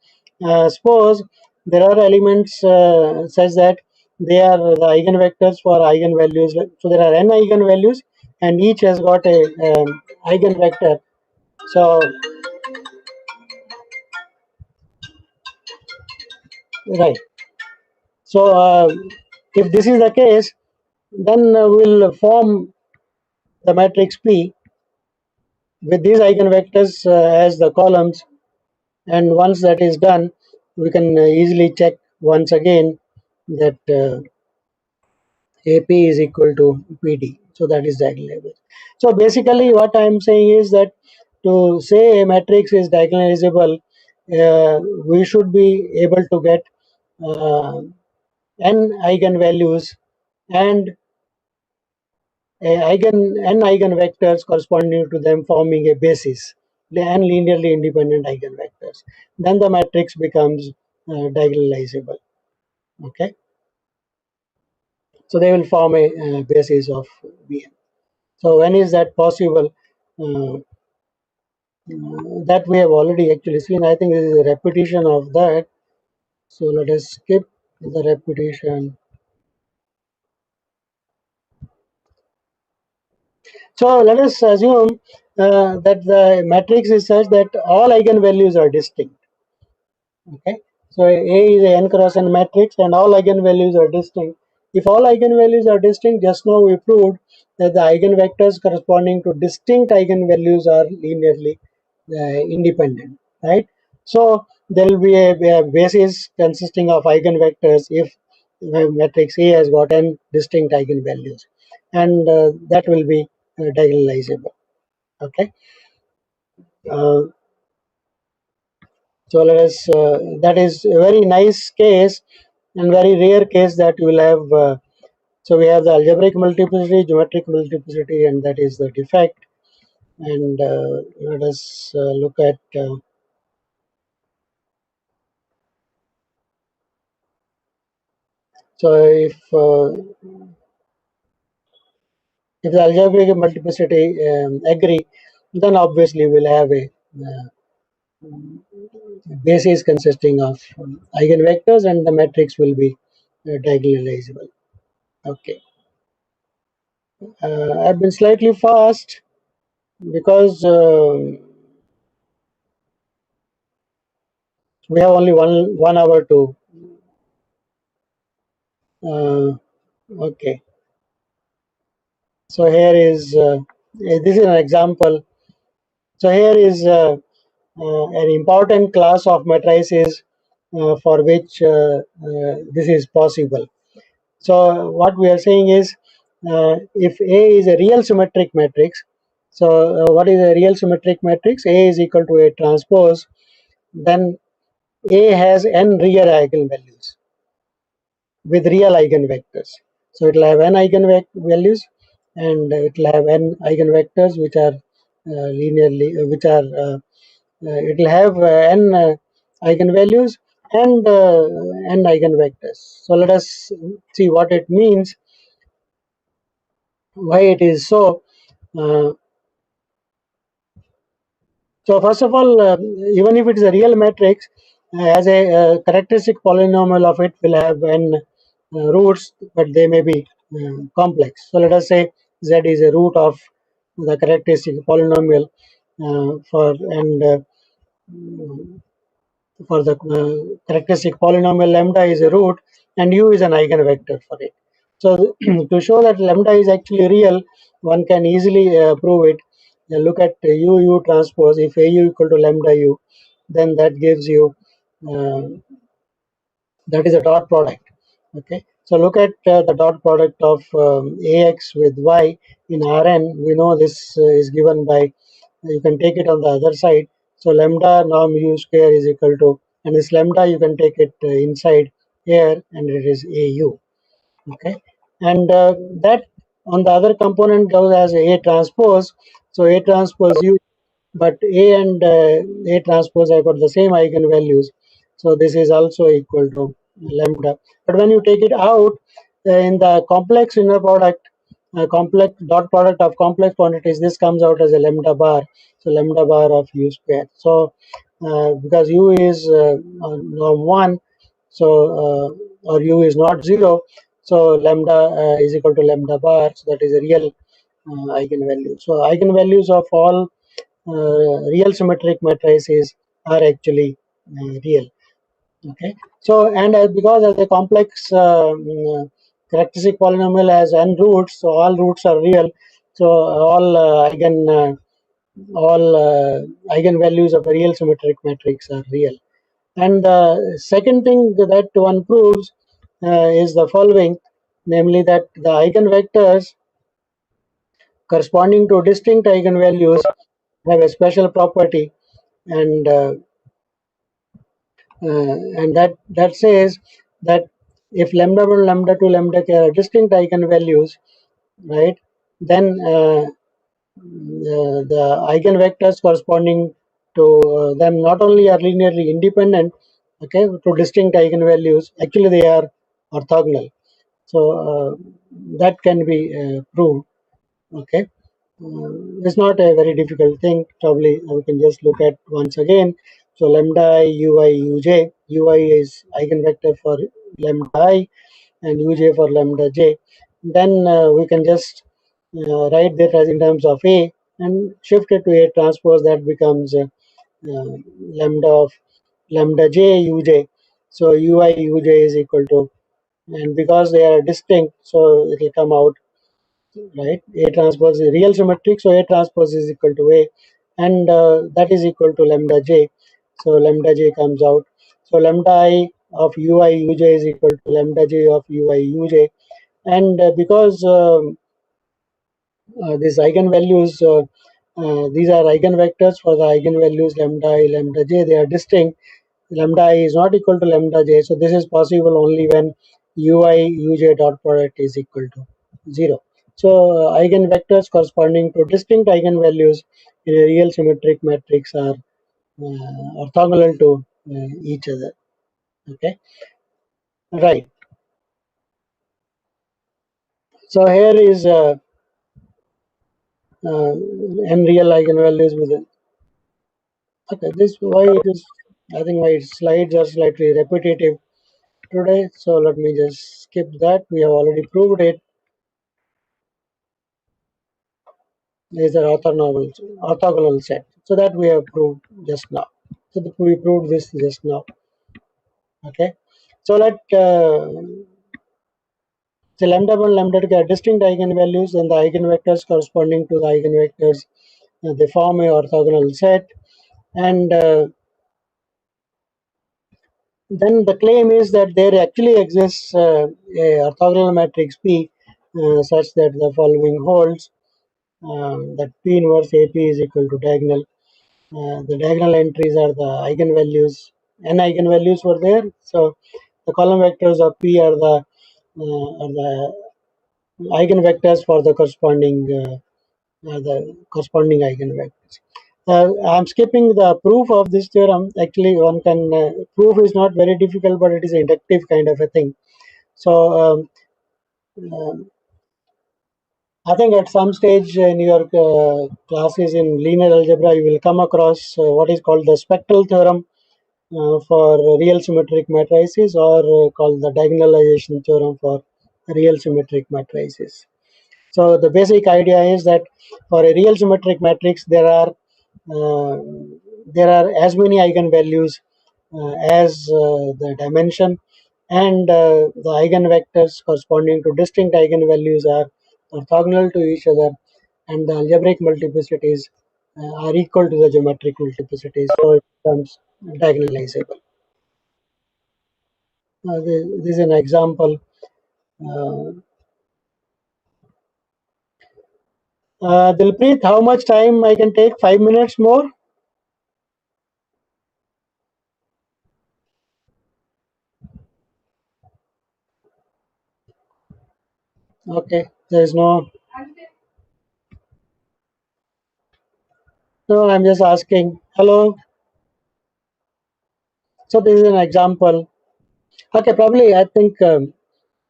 suppose there are elements such that they are the eigenvectors for eigenvalues. So there are n eigenvalues, and each has got a eigenvector. So right. So if this is the case, then we'll form the matrix P with these eigenvectors as the columns, and once that is done, we can easily check once again that AP is equal to PD. So that is diagonalizable. So basically what I am saying is that to say a matrix is diagonalizable, we should be able to get uh, n eigenvalues and n eigenvectors corresponding to them forming a basis, and linearly independent eigenvectors. Then the matrix becomes diagonalizable. Okay, so they will form a basis of Vn. So when is that possible? Uh, that we have already actually seen. I think this is a repetition of that. So let us skip the repetition. So let us assume that the matrix is such that all eigenvalues are distinct. Okay, so A is a n cross n matrix, and all eigenvalues are distinct. If all eigenvalues are distinct, just now we proved that the eigenvectors corresponding to distinct eigenvalues are linearly independent, right? So there will be a basis consisting of eigenvectors if the matrix A has got n distinct eigenvalues, and that will be diagonalizable. Okay. Uh, So let us. That is a very nice case and very rare case that you will have. So we have the algebraic multiplicity, geometric multiplicity, and that is the defect. And let us look at. So if the algebraic multiplicity agree, then obviously we'll have a basis consisting of eigenvectors, and the matrix will be diagonalizable. Okay. I've been slightly fast because we have only one hour to. Okay, so here is this is an example. So here is an important class of matrices for which this is possible. So what we are saying is, if A is a real symmetric matrix, so what is a real symmetric matrix? A is equal to A transpose, then A has n real eigenvalues with real eigenvectors. So it will have n eigenvalues, and it will have n eigenvectors which are linearly, it will have n eigenvalues and n eigenvectors. So let us see what it means, why it is so. Uh, So first of all, even if it is a real matrix, as a characteristic polynomial of it will have n roots, but they may be complex. So let us say z is a root of the characteristic polynomial for and for the characteristic polynomial lambda is a root, and u is an eigenvector for it. So to show that lambda is actually real, one can easily prove it. Look at u transpose. If au equal to lambda u, then that gives you uh, that is a dot product. Okay, so look at the dot product of ax with y in Rn. We know this is given by, you can take it on the other side. So lambda norm u square is equal to, and this lambda you can take it inside here, and it is au. Okay, and that on the other component goes as a transpose. So a transpose u, but a and a transpose have got the same eigenvalues, so this is also equal to lambda. But when you take it out in the complex inner product, complex dot product of complex quantities, this comes out as a lambda bar. So lambda bar of u square. So because u is norm 1, so or u is not 0, So lambda is equal to lambda bar, so that is a real eigenvalue. So eigenvalues of all real symmetric matrices are actually real. Okay. So and because as a complex characteristic polynomial has n roots, so all roots are real. So all eigenvalues of a real symmetric matrix are real. And the second thing that one proves is the following, namely that the eigenvectors corresponding to distinct eigenvalues have a special property, and that says that if lambda 1, lambda 2, lambda k are distinct eigenvalues, right, then the eigenvectors corresponding to them not only are linearly independent, okay, to distinct eigenvalues, actually they are orthogonal. So that can be proved. Okay. It's not a very difficult thing. Probably we can just look at once again. So lambda I, ui, uj. Ui is eigenvector for lambda I and uj for lambda j. Then we can just write that as in terms of A and shift it to A transpose. That becomes lambda of lambda j uj. So ui uj is equal to, and because they are distinct, so it will come out, right? A transpose is real symmetric, so A transpose is equal to A, and that is equal to lambda j. So lambda j comes out. So lambda I of ui uj is equal to lambda j of ui uj, and because these eigenvalues, these are eigenvectors for the eigenvalues lambda I, lambda j, they are distinct. Lambda I is not equal to lambda j, so this is possible only when ui uj dot product is equal to 0. So eigenvectors corresponding to distinct eigenvalues in a real symmetric matrix are orthogonal to each other. Okay, right. So here is n real eigenvalues with a, okay, this why it is, I think my slides are slightly repetitive today, so let me just skip that. We have already proved it. Is an orthogonal set. So that we have proved just now. So we proved this just now. Okay. So let the lambda 1, lambda 2 are distinct eigenvalues, and the eigenvectors corresponding to the eigenvectors, they form a orthogonal set. And then the claim is that there actually exists a orthogonal matrix P such that the following holds, that P inverse AP is equal to diagonal. The diagonal entries are the eigenvalues. N eigenvalues were there, so the column vectors of P are the eigenvectors for the corresponding eigenvectors. I'm skipping the proof of this theorem. Actually, one can proof is not very difficult, but it is an inductive kind of a thing. So um, I think at some stage in your classes in linear algebra, you will come across what is called the spectral theorem for real symmetric matrices, or called the diagonalization theorem for real symmetric matrices. So the basic idea is that for a real symmetric matrix, uh, there are as many eigenvalues as the dimension, and the eigenvectors corresponding to distinct eigenvalues are orthogonal to each other, and the algebraic multiplicities are equal to the geometric multiplicities, so it becomes diagonalizable. This is an example. Uh, Dilpreet, how much time I can take? 5 minutes more? Okay, there is no. No, I'm just asking. Hello. So this is an example. Okay, probably I think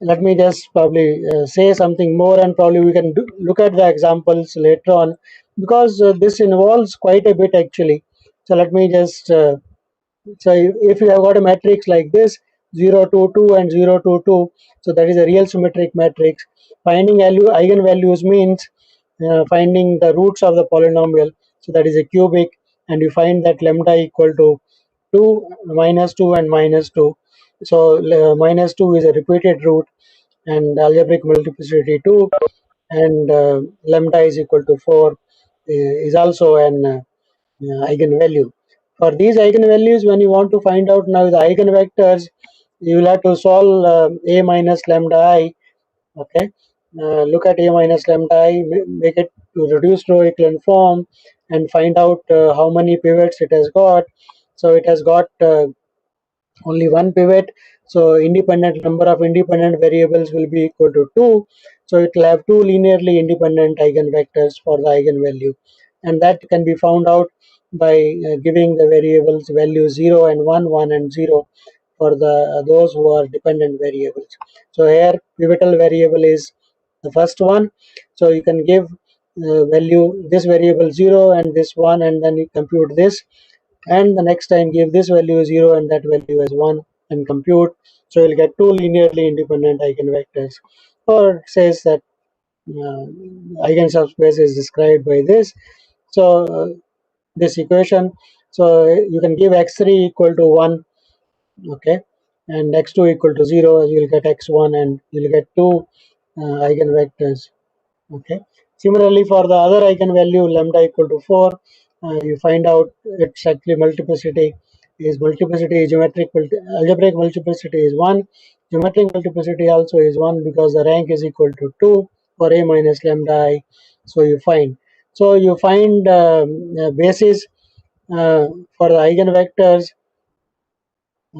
let me just probably say something more, and probably we can look at the examples later on, because this involves quite a bit actually. So let me just so if you have got a matrix like this, 0, 2, 2 and 0, 2, 2. So that is a real symmetric matrix. Finding eigenvalues means finding the roots of the polynomial. So that is a cubic, and you find that lambda equal to 2, minus 2 and minus 2. So minus 2 is a repeated root, and algebraic multiplicity 2, and lambda is equal to 4 is also an eigenvalue. For these eigenvalues, when you want to find out now the eigenvectors, you will have to solve a minus lambda I. Okay, look at a minus lambda I, make it to reduced row echelon form, and find out how many pivots it has got. So it has got only one pivot, so independent number of independent variables will be equal to 2. So it will have two linearly independent eigenvectors for the eigenvalue, and that can be found out by giving the variables value 0 and 1, 1 and 0 for the those who are dependent variables. So here pivotal variable is the first one, so you can give value this variable 0 and this 1, and then you compute this, and the next time give this value as 0 and that value as 1 and compute. So you'll get two linearly independent eigenvectors. Or it says that uh, eigen subspace is described by this. So this equation, so you can give x3 equal to 1, okay, and x2 equal to 0, you'll get x1 and you'll get two eigenvectors. Okay. Similarly, for the other eigenvalue lambda equal to 4, you find out its actually multiplicity is geometric algebraic multiplicity is 1, geometric multiplicity also is 1 because the rank is equal to 2 for a minus lambda I. So you find basis for the eigenvectors,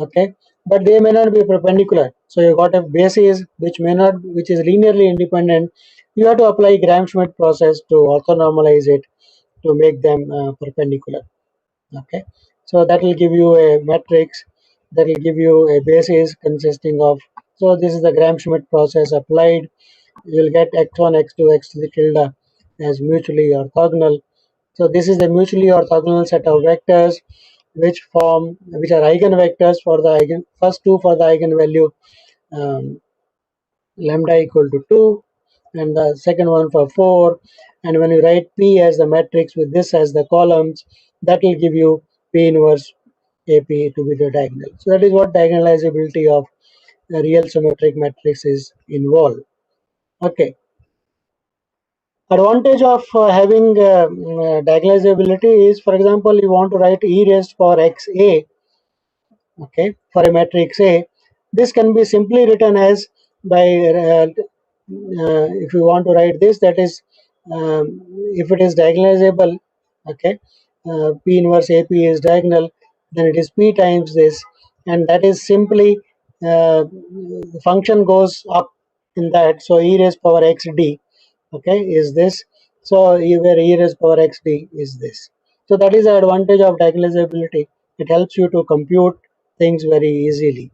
okay, but they may not be perpendicular. So you got a basis which is linearly independent. You have to apply Gram-Schmidt process to orthonormalize it to make them perpendicular. Okay, so that will give you a matrix that will give you a basis consisting of. So this is the Gram-Schmidt process applied. You will get x1, x2, x to the tilde as mutually orthogonal. So this is the mutually orthogonal set of vectors which are eigenvectors for the first two for the eigenvalue um, lambda equal to 2, and the second one for 4. And when you write P as the matrix with this as the columns, that will give you P inverse AP to be the diagonal. So that is what diagonalizability of a real symmetric matrix is involved. Okay. Advantage of having diagonalizability is, for example, you want to write e raised power xa, okay, for a matrix A. This can be simply written as by if you want to write this, that is if it is diagonalizable, okay, P inverse AP is diagonal, then it is P times this, and that is simply the function goes up in that. So e raised power xd, okay, is this. So where e raised power xd is this. So that is the advantage of diagonalizability. It helps you to compute things very easily.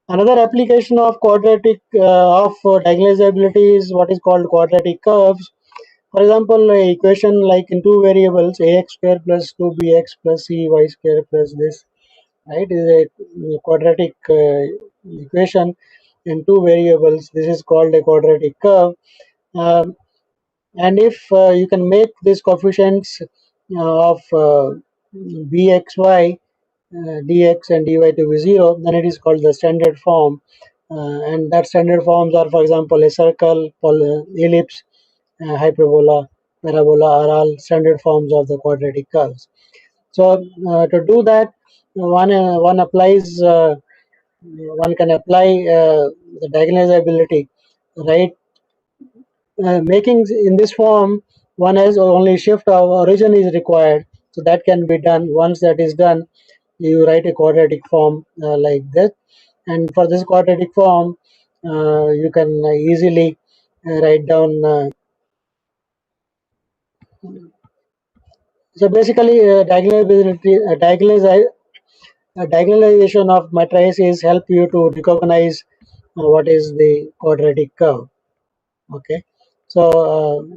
Another application of diagonalizability is what is called quadratic curves. For example, an equation like in two variables ax square plus 2bx plus cy square plus this, right, is a quadratic equation in two variables. This is called a quadratic curve. Um, and if you can make these coefficients of bxy dx and dy to be 0, then it is called the standard form. And that standard forms are, for example, a circle, ellipse, hyperbola, parabola are all standard forms of the quadratic curves. So to do that, one can apply the diagonalizability, right? Making in this form, one has only shift of origin is required, so that can be done. Once that is done, you write a quadratic form like that, and for this quadratic form you can easily write down so basically diagonalization of matrices help you to recognize what is the quadratic curve. Okay, so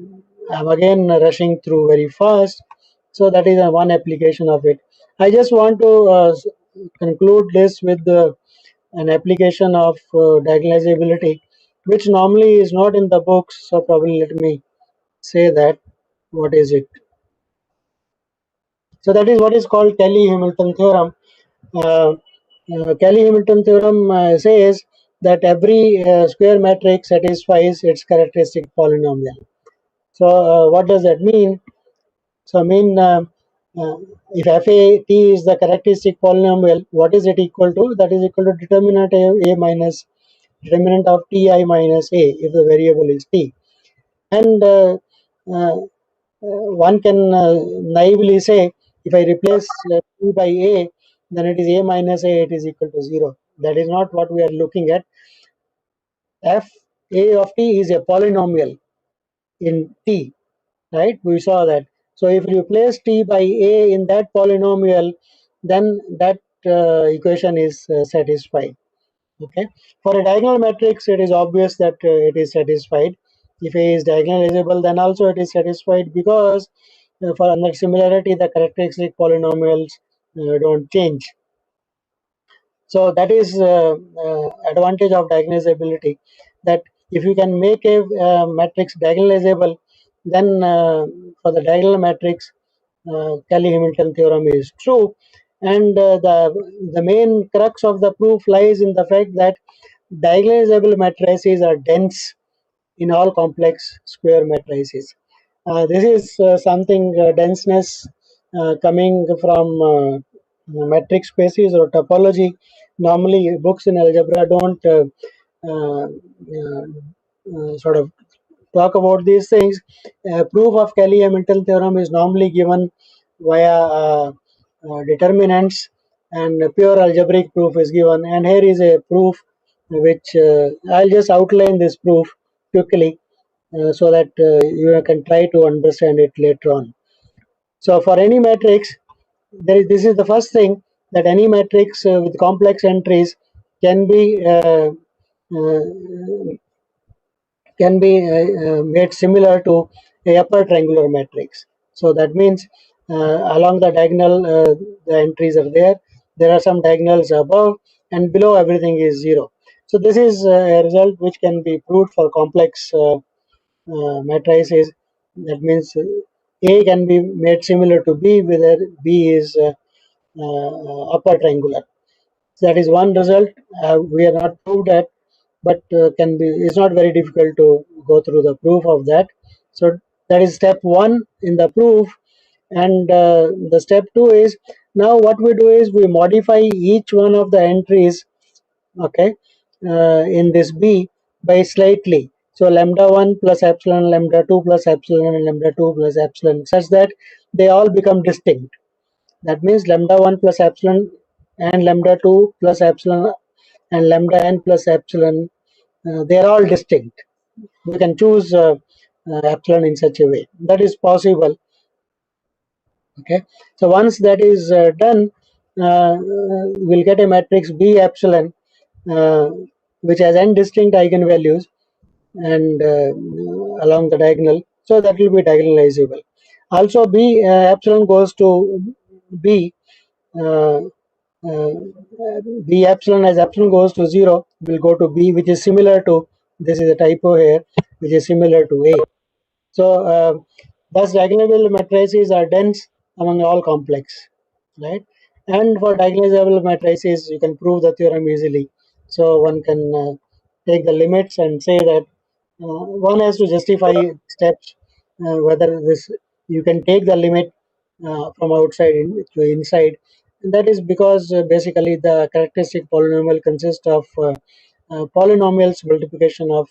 I'm again rushing through very fast, so that is one application of it. I just want to conclude this with an application of diagonalizability, which normally is not in the books. So probably let me say that. What is it? So that is what is called Kelly-Hamilton theorem. Kelly-Hamilton theorem says that every square matrix satisfies its characteristic polynomial. So what does that mean? So I mean, uh, if FAT is the characteristic polynomial, what is it equal to? That is equal to determinant A minus determinant of Ti minus A if the variable is T. And uh, one can naively say, if I replace T by A, then it is A minus A, it is equal to 0. That is not what we are looking at. F A of T is a polynomial in T, right? We saw that. So if you place T by A in that polynomial, then that equation is satisfied. Okay. For a diagonal matrix, it is obvious that it is satisfied. If A is diagonalizable, then also it is satisfied because for under similarity, the characteristic polynomials don't change. So that is advantage of diagonalizability. That if you can make a matrix diagonalizable, then for the diagonal matrix, Kelly-Hamilton theorem is true. And the main crux of the proof lies in the fact that diagonalizable matrices are dense in all complex square matrices. This is something denseness coming from metric spaces or topology. Normally, books in algebra don't uh, sort of talk about these things. Proof of Kelly-Hamilton theorem is normally given via determinants, and pure algebraic proof is given. And here is a proof which I'll just outline this proof quickly so that you can try to understand it later on. So for any matrix, this is the first thing, that any matrix with complex entries can be uh, uh, made similar to a upper triangular matrix. So that means along the diagonal, the entries are there. There are some diagonals above, and below everything is 0. So this is a result which can be proved for complex matrices. That means A can be made similar to B, whether B is upper triangular. That is one result. We are not proved that, but can be. It's not very difficult to go through the proof of that. So that is step one in the proof, and the step two is, now what we do is we modify each one of the entries, okay, in this B by slightly. So lambda 1 plus epsilon, lambda 2 plus epsilon, and lambda 2 plus epsilon, such that they all become distinct. That means lambda 1 plus epsilon and lambda 2 plus epsilon and lambda n plus epsilon, they are all distinct. We can choose epsilon in such a way. That is possible. Okay. So once that is done, we'll get a matrix B epsilon uh, which has n distinct eigenvalues and along the diagonal. So that will be diagonalizable. Also, B epsilon goes to B. Uh, uh, B epsilon, as epsilon goes to 0, will go to B, which is similar to, this is a typo here, which is similar to A. So thus diagonalizable matrices are dense among all complex, right? And for diagonalizable matrices, you can prove the theorem easily. So one can take the limits and say that one has to justify steps whether this, you can take the limit from outside to inside. And that is because basically the characteristic polynomial consists of polynomials multiplication of,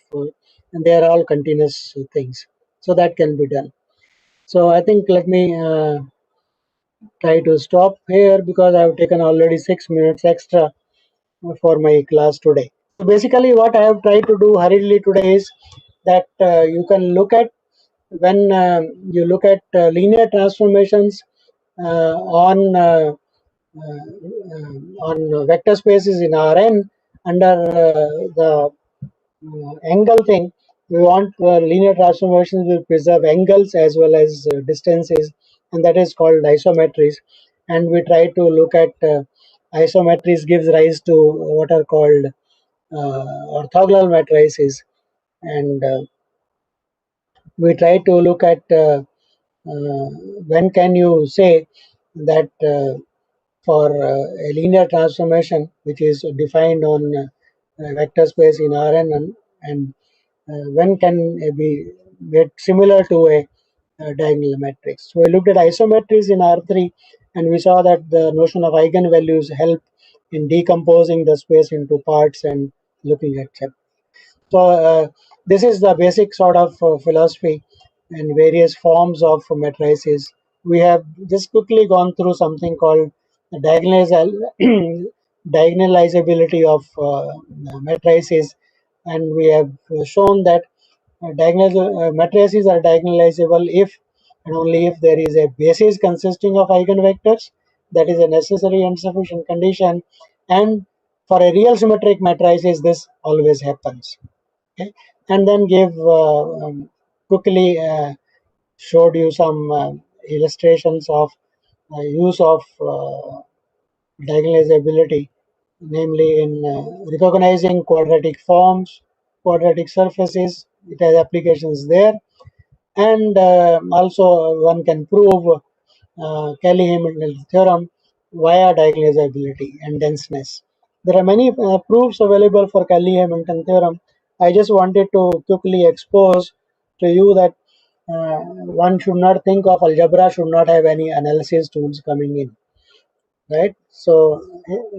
and they are all continuous things. So that can be done. So I think let me try to stop here because I've taken already 6 minutes extra for my class today. So basically what I have tried to do hurriedly today is that you can look at, when you look at linear transformations on vector spaces in Rn under the angle thing, we want linear transformations will preserve angles as well as distances, and that is called isometries. And we try to look at isometries gives rise to what are called orthogonal matrices, and we try to look at when can you say that for a linear transformation which is defined on vector space in Rn, and when can it be made similar to a diagonal matrix. So we looked at isometries in R3, and we saw that the notion of eigenvalues help in decomposing the space into parts and looking at them. So this is the basic sort of philosophy and various forms of matrices. We have just quickly gone through something called the diagonalizability of matrices, and we have shown that matrices are diagonalizable if and only if there is a basis consisting of eigenvectors. That is a necessary and sufficient condition, and for a real symmetric matrices this always happens. Okay, and then gave quickly showed you some illustrations of use of diagonalizability, namely in recognizing quadratic forms, quadratic surfaces. It has applications there, and also one can prove Cayley-Hamilton theorem via diagonalizability and denseness. There are many proofs available for Cayley-Hamilton theorem. I just wanted to quickly expose to you that one should not think of algebra should not have any analysis tools coming in, right? So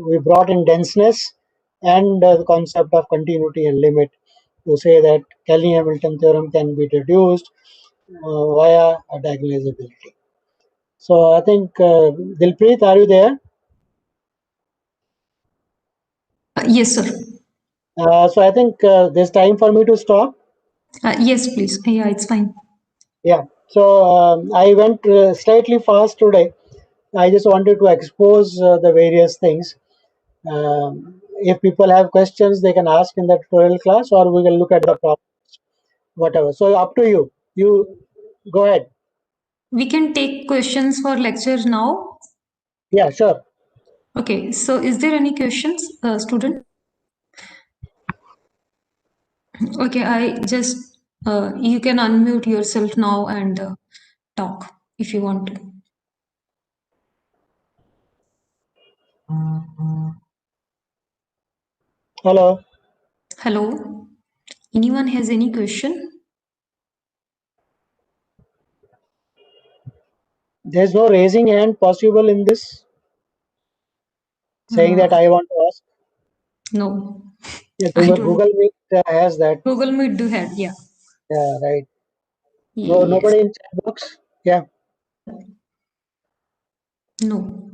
we brought in denseness and the concept of continuity and limit to say that Cayley-Hamilton theorem can be deduced via a diagonalizability. So I think Dilpreet, are you there? Yes, sir. So I think there's time for me to stop. Yes, please. Yeah, it's fine. Yeah. So I went slightly fast today. I just wanted to expose the various things. If people have questions, they can ask in the tutorial class, or we can look at the problems, whatever. So up to you. You go ahead. We can take questions for lectures now. Yeah, sure. Okay, so is there any questions, student? Okay, I just, you can unmute yourself now and talk if you want to. Hello. Hello? Anyone has any question? There's no raising hand possible in this, saying that I want to ask. No, Yeah, I Google, don't. Google Meet has that. Google Meet do have, yeah. Yeah, right. No, Yes. nobody in chat box. Yeah. No.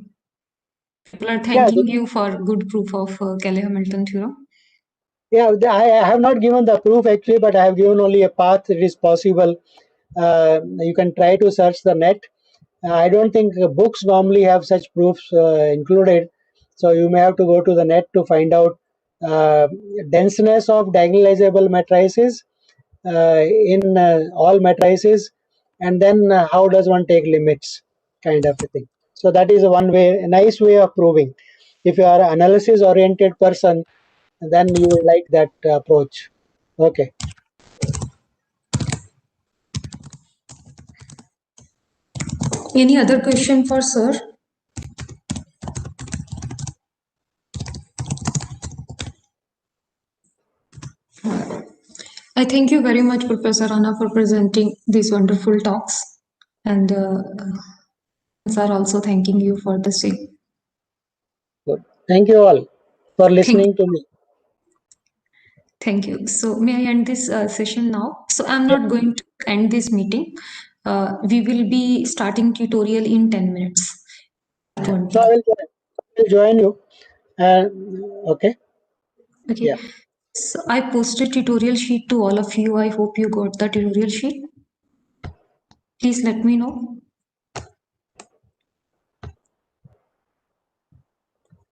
People are Yeah. thanking you for good proof of Cayley-Hamilton theorem. Yeah, I have not given the proof actually, but I have given only a path it is possible. You can try to search the net. I don't think books normally have such proofs included, so you may have to go to the net to find out denseness of diagonalizable matrices in all matrices, and then how does one take limits, kind of a thing. So that is one way, a nice way of proving. If you are an analysis oriented person, then you will like that approach. Okay. Any other question for sir? I thank you very much, Professor Rana, for presenting these wonderful talks. And are also thanking you for the same. Good. Thank you all for Thank listening to me. Thank you. So may I end this session now? So I'm Yeah, not going to end this meeting. We will be starting tutorial in 10 minutes. yeah. So I will join you. Okay. Okay. Yeah. So I posted tutorial sheet to all of you. I hope you got the tutorial sheet. Please let me know.